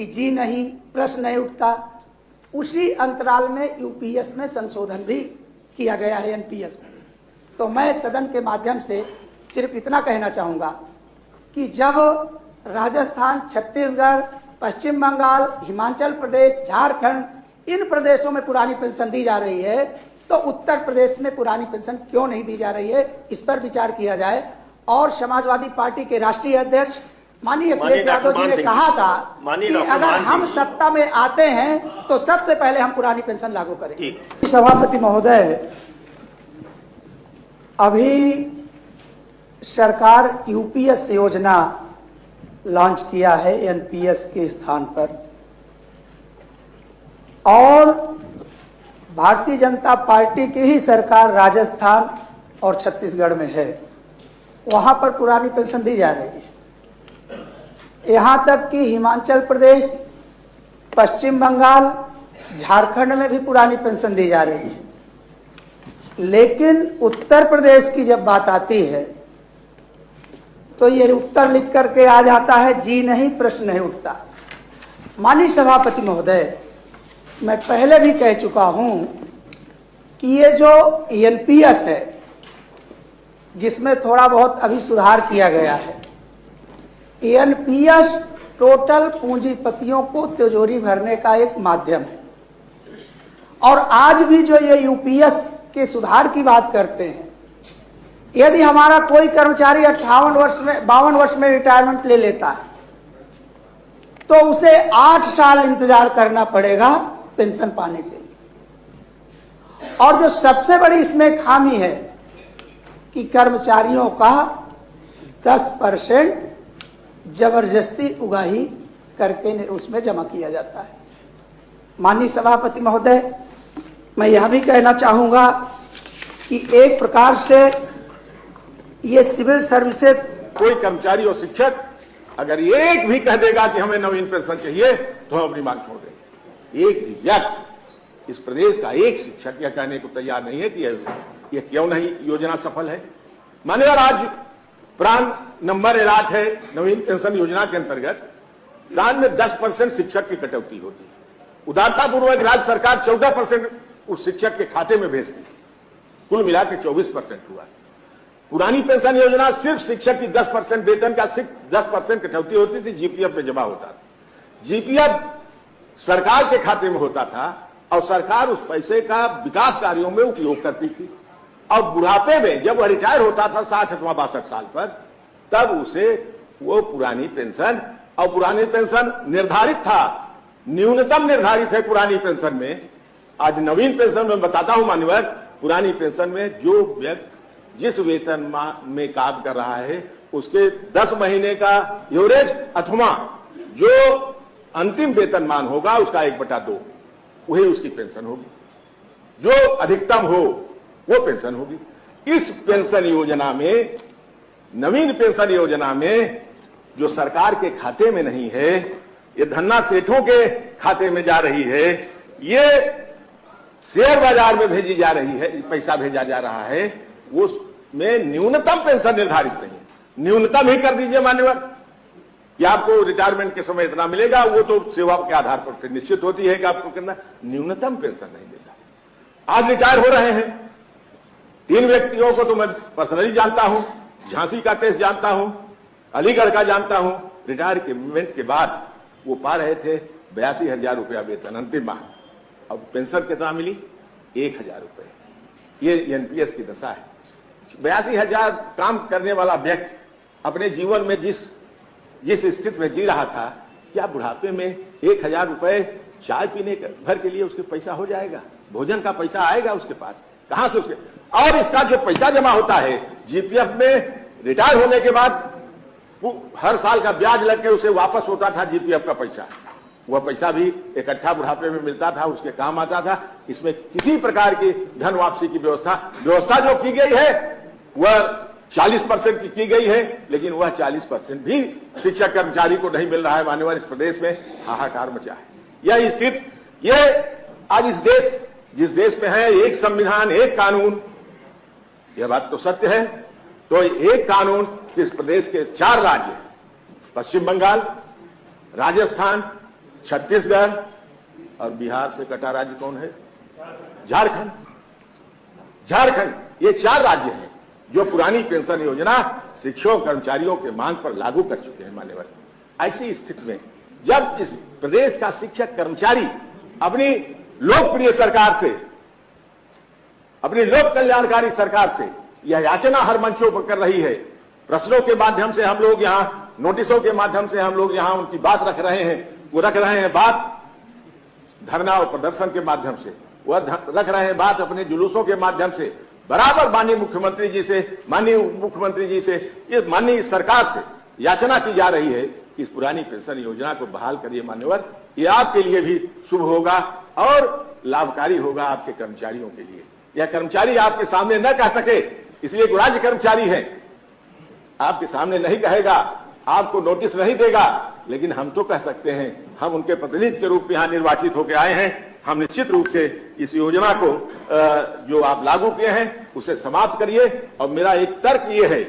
कि जी नहीं, प्रश्न नहीं उठता। उसी अंतराल में यूपीएस में संशोधन भी किया गया है, एनपीएस में। तो मैं सदन के माध्यम से सिर्फ इतना कहना चाहूँगा कि जब राजस्थान, छत्तीसगढ़, पश्चिम बंगाल, हिमाचल प्रदेश, झारखंड इन प्रदेशों में पुरानी पेंशन दी जा रही है, तो उत्तर प्रदेश में पुरानी पेंशन क्यों नहीं दी जा रही है, इस पर विचार किया जाए। और समाजवादी पार्टी के राष्ट्रीय अध्यक्ष माननीय अखिलेश यादव जी ने कहा था कि अगर हम सत्ता में आते हैं तो सबसे पहले हम पुरानी पेंशन लागू करेंगे। सभापति महोदय, अभी सरकार यूपीएस योजना लॉन्च किया है एनपीएस के स्थान पर, और भारतीय जनता पार्टी की ही सरकार राजस्थान और छत्तीसगढ़ में है, वहां पर पुरानी पेंशन दी जा रही है। यहां तक कि हिमाचल प्रदेश, पश्चिम बंगाल, झारखंड में भी पुरानी पेंशन दी जा रही है। लेकिन उत्तर प्रदेश की जब बात आती है तो ये उत्तर लिख करके आ जाता है जी नहीं, प्रश्न नहीं उठता। माननीय सभापति महोदय, मैं पहले भी कह चुका हूं कि ये जो एनपीएस है, जिसमें थोड़ा बहुत अभी सुधार किया गया है, एनपीएस टोटल पूंजीपतियों को तिजोरी भरने का एक माध्यम है। और आज भी जो ये यूपीएस के सुधार की बात करते हैं, यदि हमारा कोई कर्मचारी 52 वर्ष में रिटायरमेंट ले लेता है तो उसे 8 साल इंतजार करना पड़ेगा पेंशन पाने के लिए। और जो सबसे बड़ी इसमें खामी है कि कर्मचारियों का 10% जबरदस्ती उगाही करके उसमें जमा किया जाता है। माननीय सभापति महोदय, मैं यह भी कहना चाहूंगा कि एक प्रकार से ये सिविल सर्विसेज, कोई कर्मचारी और शिक्षक अगर एक भी कह देगा कि हमें नवीन पेंशन चाहिए तो हम अपनी मांग छोड़ देंगे। एक भी व्यक्ति इस प्रदेश का एक शिक्षक यह कहने को तैयार नहीं है कि यह क्यों नहीं योजना सफल है। मान्यवर, आज प्राण नंबर एलाट है नवीन पेंशन योजना के अंतर्गत। प्राण में 10% शिक्षक की कटौती होती है। उदारतापूर्वक राज्य सरकार 14% उस शिक्षक के खाते में भेजती, कुल मिलाकर 24% हुआ। पुरानी पेंशन योजना सिर्फ शिक्षक की 10% वेतन का सिर्फ 10% कटौती होती थी, जीपीएफ में जमा होता था। जीपीएफ सरकार के खाते में होता था और सरकार उस पैसे का विकास कार्यों में उपयोग करती थी। और बुढ़ापे में जब वह रिटायर होता था 60 अथवा 62 साल पर, तब उसे वो पुरानी पेंशन, और पुरानी पेंशन निर्धारित था, न्यूनतम निर्धारित है पुरानी पेंशन में। आज नवीन पेंशन में बताता हूं मान्यवर, पुरानी पेंशन में जो व्यक्ति जिस वेतन में काम कर रहा है उसके 10 महीने का एवरेज अथवा जो अंतिम वेतनमान होगा उसका 1/2 वही उसकी पेंशन होगी। जो अधिकतम हो वो पेंशन होगी। इस पेंशन योजना में, नवीन पेंशन योजना में, जो सरकार के खाते में नहीं है, ये धन्ना सेठों के खाते में जा रही है, ये शेयर बाजार में भेजी जा रही है, पैसा भेजा जा रहा है, वो में न्यूनतम पेंशन निर्धारित नहीं है। न्यूनतम ही कर दीजिए मान्यवर कि आपको रिटायरमेंट के समय इतना मिलेगा, वो तो सेवा के आधार पर फिर निश्चित होती है कि आपको कितना। न्यूनतम पेंशन नहीं देता। आज रिटायर हो रहे हैं 3 व्यक्तियों को तो मैं पर्सनली जानता हूं, झांसी का केस जानता हूं, अलीगढ़ का जानता हूं। रिटायरमेंट के बाद वो पा रहे थे 82,000 रुपया वेतन अंतिम माह। अब पेंशन कितना मिली? 1,000 रुपए। ये एनपीएस की दशा है। 82,000 काम करने वाला व्यक्ति अपने जीवन में जिस स्थिति में जी रहा था, क्या बुढ़ापे में 1,000 रुपए चाय पीने भर के लिए उसके पैसा हो जाएगा? भोजन का पैसा आएगा उसके पास? कहां से उसके? और इसका जो पैसा जमा होता है जीपीएफ में, रिटायर होने के बाद हर साल का ब्याज लग के उसे वापस होता था जीपीएफ का पैसा। वह पैसा भी इकट्ठा बुढ़ापे में मिलता था, उसके काम आता था। इसमें किसी प्रकार की धन वापसी की व्यवस्था जो की गई है वह 40% की गई है, लेकिन वह 40% भी शिक्षक कर्मचारी को नहीं मिल रहा है। मान्यवर, इस प्रदेश में हाहाकार मचा है। यह स्थिति, यह आज इस देश, जिस देश में है एक संविधान एक कानून, यह बात तो सत्य है। तो एक कानून इस प्रदेश के 4 राज्य, पश्चिम बंगाल, राजस्थान, छत्तीसगढ़ और बिहार से कटा राज्य कौन है? झारखंड। झारखंड, ये 4 राज्य हैं जो पुरानी पेंशन योजना शिक्षक कर्मचारियों के मांग पर लागू कर चुके हैं। मान्यवर, ऐसी स्थिति में जब इस प्रदेश का शिक्षक कर्मचारी अपनी लोकप्रिय सरकार से, अपनी लोक कल्याणकारी सरकार से यह याचना हर मंचों पर कर रही है, प्रश्नों के माध्यम से हम लोग यहां, नोटिसों के माध्यम से हम लोग यहां उनकी बात रख रहे हैं, वो रख रहे हैं बात धरना और प्रदर्शन के माध्यम से, वह रख रहे हैं बात अपने जुलूसों के माध्यम से, बराबर माननीय मुख्यमंत्री जी से, माननीय मुख्यमंत्री जी से, ये माननीय सरकार से याचना की जा रही है कि इस पुरानी पेंशन योजना को बहाल करिए। मान्यवर, ये आपके लिए भी शुभ होगा और लाभकारी होगा आपके कर्मचारियों के लिए। यह कर्मचारी आपके सामने न कह सके, इसलिए राज्य कर्मचारी है, आपके सामने नहीं कहेगा, आपको नोटिस नहीं देगा, लेकिन हम तो कह सकते हैं, हम उनके प्रतिनिधि के रूप में यहां निर्वाचित होकर आए हैं। हम निश्चित रूप से इस योजना को जो आप लागू किए हैं उसे समाप्त करिए। और मेरा एक तर्क ये है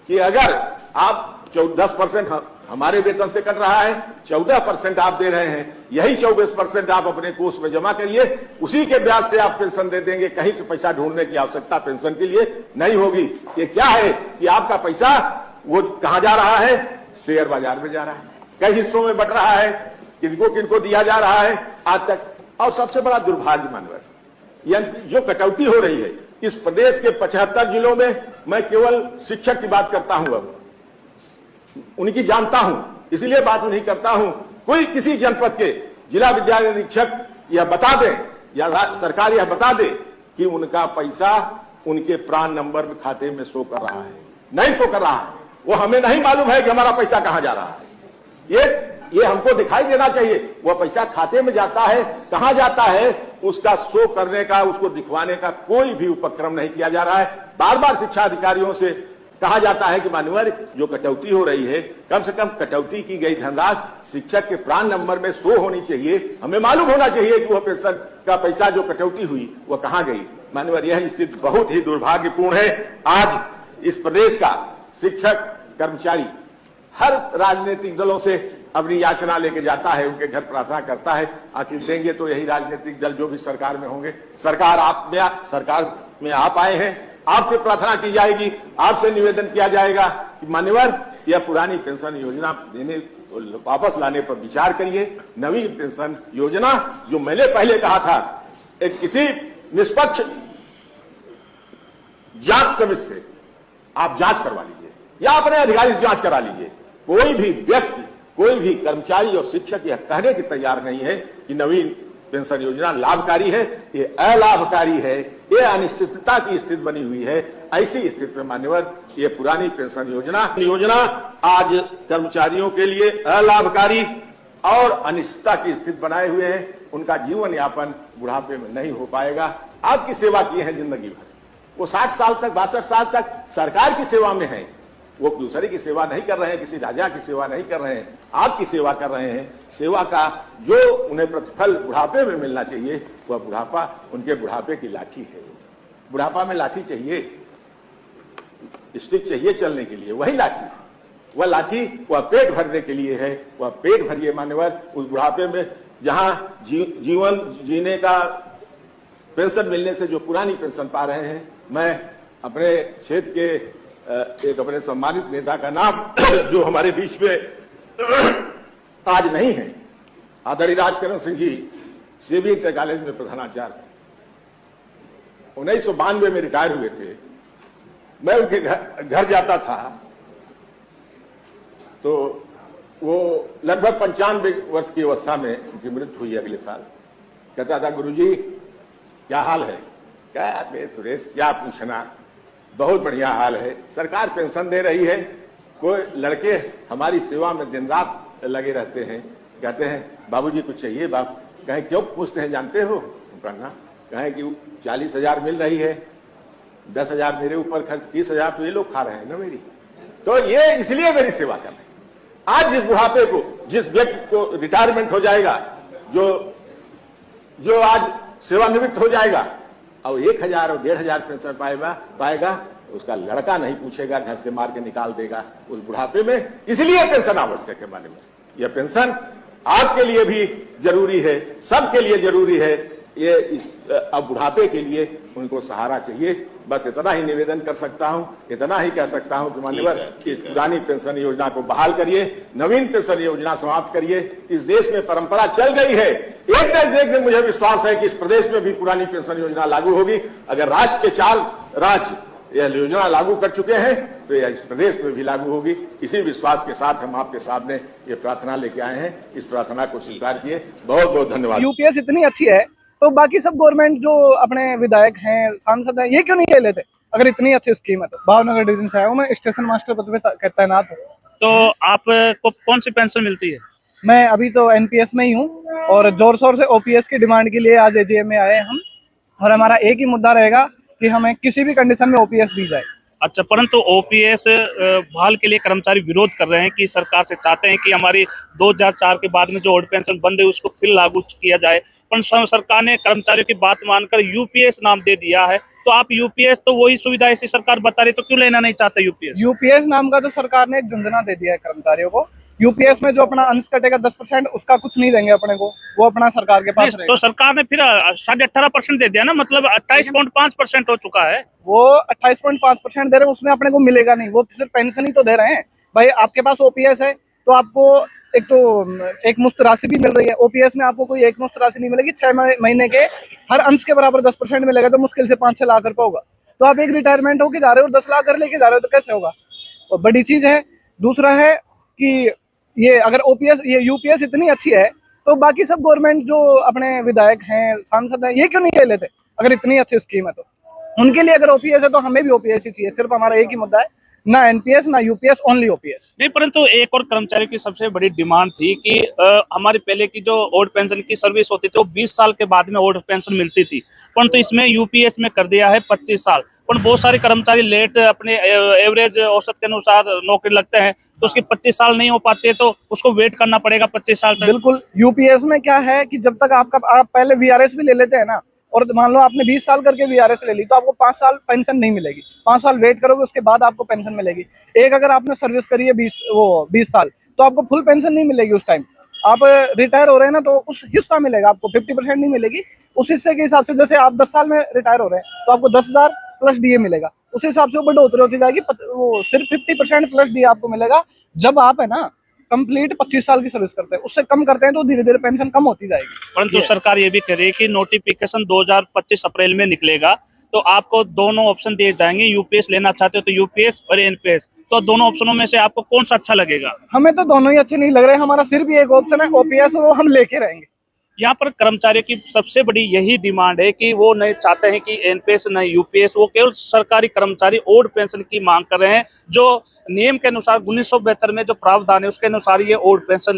कि अगर आप 10% हमारे वेतन से कट रहा है, 14% आप दे रहे हैं, यही 24% आप अपने कोष में जमा करिए, उसी के ब्याज से आप पेंशन दे देंगे। कहीं से पैसा ढूंढने की आवश्यकता पेंशन के लिए नहीं होगी। ये क्या है कि आपका पैसा वो कहां जा रहा है? शेयर बाजार में जा रहा है, कई हिस्सों में बंट रहा है, किनको किनको दिया जा रहा है आज तक। और सबसे बड़ा दुर्भाग्य मानवर, यह जो कटौती हो रही है इस प्रदेश के 75 जिलों में, मैं केवल शिक्षक की बात करता हूं, अब उनकी जानता हूं, इसलिए बात नहीं करता हूं। कोई किसी जनपद के जिला विद्यालय निरीक्षक यह बता दे या सरकार यह बता दे कि उनका पैसा उनके प्राण नंबर में खाते में शो कर रहा है, नहीं शो कर रहा है। वो हमें नहीं मालूम है कि हमारा पैसा कहां जा रहा है। ये हमको दिखाई देना चाहिए, वह पैसा खाते में जाता है, कहां जाता है, उसका शो करने का, उसको दिखवाने का कोई भी उपक्रम नहीं किया जा रहा है। बार बार शिक्षा अधिकारियों से कहा जाता है कि मान्यवर, जो कटौती हो रही है, कम से कम कटौती की गई धनराशि शिक्षक के प्राण नंबर में शो होनी चाहिए, हमें मालूम होना चाहिए कि वह पेंशन का पैसा जो कटौती हुई वह कहां गई। मान्यवर, यह स्थिति बहुत ही दुर्भाग्यपूर्ण है। आज इस प्रदेश का शिक्षक कर्मचारी हर राजनीतिक दलों से अपनी याचना लेके जाता है, उनके घर प्रार्थना करता है, आखिर देंगे तो यही राजनीतिक दल जो भी सरकार में होंगे। सरकार में आप आए हैं, आपसे प्रार्थना की जाएगी, आपसे निवेदन किया जाएगा कि मान्यवर, यह पुरानी पेंशन योजना देने वापस लाने पर विचार करिए। नवी पेंशन योजना, जो मैंने पहले कहा था, एक किसी निष्पक्ष जांच समिति से आप जांच करवा लीजिए या अपने अधिकारी से जांच करा लीजिए। कोई भी व्यक्ति, कोई भी कर्मचारी और शिक्षक यह कहने की तैयार नहीं है कि नवीन पेंशन योजना लाभकारी है, ये अलाभकारी है, ये अनिश्चितता की स्थिति बनी हुई है। ऐसी स्थिति में मान्यवर, ये पुरानी पेंशन योजना आज कर्मचारियों के लिए अलाभकारी और अनिश्चितता की स्थिति बनाए हुए है। उनका जीवन यापन बुढ़ापे में नहीं हो पाएगा। आपकी सेवा की है जिंदगी भर, वो 60 साल तक, 62 साल तक सरकार की सेवा में है, वो दूसरे की सेवा नहीं कर रहे हैं, किसी राजा की सेवा नहीं कर रहे हैं, आपकी सेवा कर रहे हैं। सेवा का जो उन्हें प्रतिफल बुढ़ापे में मिलना चाहिए, वह बुढ़ापा उनके बुढ़ापे की लाठी है। बुढ़ापा में लाठी चाहिए, स्टिक चाहिए चलने के लिए, वही लाठी है। वह लाठी वह पेट भरने के लिए है, वह पेट भरिए मान्यवर। उस बुढ़ापे में जहां जीवन जीने का पेंशन मिलने से जो पुरानी पेंशन पा रहे हैं, मैं अपने क्षेत्र के एक अपने सम्मानित नेता का नाम जो हमारे बीच में आज नहीं है, आदरणीय Rajkaran Singh ji CB inter college में प्रधानाचार्य थे, 1992 में रिटायर हुए थे। मैं उनके घर जाता था तो वो लगभग 95 वर्ष की अवस्था में उनकी मृत्यु हुई अगले साल। कहता था, गुरुजी क्या हाल है? क्या सुरेश, क्या पूछना, बहुत बढ़िया हाल है, सरकार पेंशन दे रही है। कोई लड़के हमारी सेवा में दिन रात लगे रहते हैं, कहते हैं बाबूजी कुछ चाहिए बाप। कहें क्यों पूछते हैं, जानते हो? कहना कहें कि 40,000 मिल रही है, 10,000 मेरे ऊपर खर्च, 30,000 तो ये लोग खा रहे हैं ना मेरी, तो ये इसलिए मेरी सेवा कर रहे हैं। आज जिस बुढ़ापे को, जिस व्यक्ति को रिटायरमेंट हो जाएगा, जो आज सेवानिवृत्त हो जाएगा और 1,000 और 1,500 पेंशन पाएगा, उसका लड़का नहीं पूछेगा, घर से मार के निकाल देगा उस बुढ़ापे में। इसलिए पेंशन आवश्यक है। माने में यह पेंशन आपके लिए भी जरूरी है, सबके लिए जरूरी है। ये अब बुढ़ापे के लिए उनको सहारा चाहिए। बस इतना ही निवेदन कर सकता हूं, इतना ही कह सकता हूं कि माननीय इस पुरानी पेंशन योजना को बहाल करिए, नवीन पेंशन योजना समाप्त करिए। इस देश में परंपरा चल गई है, एक न एक दिन मुझे विश्वास है कि इस प्रदेश में भी पुरानी पेंशन योजना लागू होगी। अगर राष्ट्र के 4 राज्य यह योजना लागू कर चुके हैं तो यह इस प्रदेश में भी लागू होगी। इसी विश्वास के साथ हम आपके सामने ये प्रार्थना लेके आए हैं। इस प्रार्थना को स्वीकार किए। बहुत बहुत धन्यवाद। यूपीएस इतनी अच्छी है तो बाकी सब गवर्नमेंट जो अपने विधायक हैं, सांसद हैं, ये क्यों नहीं ले लेते? अगर इतनी अच्छी स्कीम है तो। भावनगर डिवीजन से आया हूँ मैं, स्टेशन मास्टर पद पे तैनात हूँ। तो आपको कौन सी पेंशन मिलती है? मैं अभी तो एनपीएस में ही हूँ और जोर शोर से ओपीएस की डिमांड के लिए आज एजीएम में आए हम, और हमारा एक ही मुद्दा रहेगा कि हमें किसी भी कंडीशन में ओपीएस दी जाए। अच्छा, परंतु ओपीएस बहाल के लिए कर्मचारी विरोध कर रहे हैं कि सरकार से चाहते हैं कि हमारी 2004 के बाद में जो ओल्ड पेंशन बंद है उसको फिर लागू किया जाए, पर सरकार ने कर्मचारियों की बात मानकर यूपीएस नाम दे दिया है। तो आप यूपीएस, तो वही सुविधा ऐसी सरकार बता रही, तो क्यों लेना नहीं चाहते यूपीएस? यूपीएस नाम का तो सरकार ने एक झुंझुना दे दिया है कर्मचारियों को। यूपीएस में जो अपना अंश कटेगा 10%, उसका कुछ नहीं देंगे अपने को, वो अपना सरकार के पास रहेगा। तो सरकार ने फिर 18.5% दे दिया ना, मतलब 28.5% हो चुका है। वो 28.5% दे रहे हैं, उसमें अपने को मिलेगा नहीं, वो सिर्फ पेंशन ही तो दे रहे हैं। भाई आपके पास ओपीएस है तो आपको एक मुफ्त राशि भी मिल रही है। ओपीएस में आपको कोई एक मुफ्त राशि नहीं मिलेगी, 6 महीने के हर अंश के बराबर 10% मिलेगा, तो मुश्किल से 5-6 लाख रुपए होगा। तो आप एक रिटायरमेंट होके जा रहे हो और 10 लाख कर लेके जा रहे हो, तो कैसे होगा? और बड़ी चीज है। दूसरा है कि ये अगर ओपीएस, ये यूपीएस इतनी अच्छी है तो बाकी सब गवर्नमेंट जो अपने विधायक हैं, सांसद हैं, ये क्यों नहीं ले लेते? अगर इतनी अच्छी स्कीम है तो उनके लिए अगर ओपीएस है तो हमें भी ओपीएस ही चाहिए। सिर्फ हमारा एक ही मुद्दा है, ना एनपीएस ना यूपीएस, ओनली ओपीएस। नहीं, परंतु एक और कर्मचारी की सबसे बड़ी डिमांड थी कि हमारी पहले की जो ओल्ड पेंशन की सर्विस होती थी वो 20 साल के बाद में ओल्ड पेंशन मिलती थी, परंतु इसमें यूपीएस में कर दिया है 25 साल। पर बहुत सारे कर्मचारी लेट अपने एवरेज औसत के अनुसार नौकरी लगते हैं, तो उसकी 25 साल नहीं हो पाते, तो उसको वेट करना पड़ेगा 25 साल तक। बिल्कुल, यूपीएस में क्या है कि जब तक आप पहले वीआरएस भी ले लेते हैं ना, और मान लो आपने 20 साल करके वीआरएस ले ली, तो आपको 5 साल पेंशन नहीं मिलेगी। 5 साल वेट करोगे, उसके बाद आपको पेंशन मिलेगी। एक अगर आपने सर्विस करी है 20 साल, तो आपको फुल पेंशन नहीं मिलेगी। उस टाइम आप रिटायर हो रहे हैं ना, तो उस हिस्सा मिलेगा आपको, 50% नहीं मिलेगी। उस हिस्से के हिसाब से, जैसे आप 10 साल में रिटायर हो रहे हैं तो आपको 10,000 प्लस डीए मिलेगा। उस हिसाब से वो बढ़ोतरी होती जाएगी, वो सिर्फ 50% प्लस डीए आपको मिलेगा। जब आप है ना कंप्लीट 25 साल की सर्विस करते हैं, उससे कम करते हैं तो धीरे धीरे पेंशन कम होती जाएगी। परंतु सरकार ये भी कह रही है कि नोटिफिकेशन 2025 अप्रैल में निकलेगा, तो आपको दोनों ऑप्शन दिए जाएंगे। यूपीएस लेना चाहते हो तो यूपीएस और एनपीएस, तो दोनों ऑप्शनों में से आपको कौन सा अच्छा लगेगा? हमें तो दोनों ही अच्छे नहीं लग रहे, हमारा सिर्फ एक ऑप्शन है ओपीएस, और वो हम लेके रहेंगे। यहाँ पर कर्मचारियों की सबसे बड़ी यही डिमांड है कि वो नहीं चाहते हैं कि एनपीएस न यूपीएस, वो केवल सरकारी कर्मचारी ओल्ड पेंशन की मांग कर रहे हैं, जो नियम के अनुसार 1972 में जो प्रावधान है उसके अनुसार ये ओल्ड पेंशन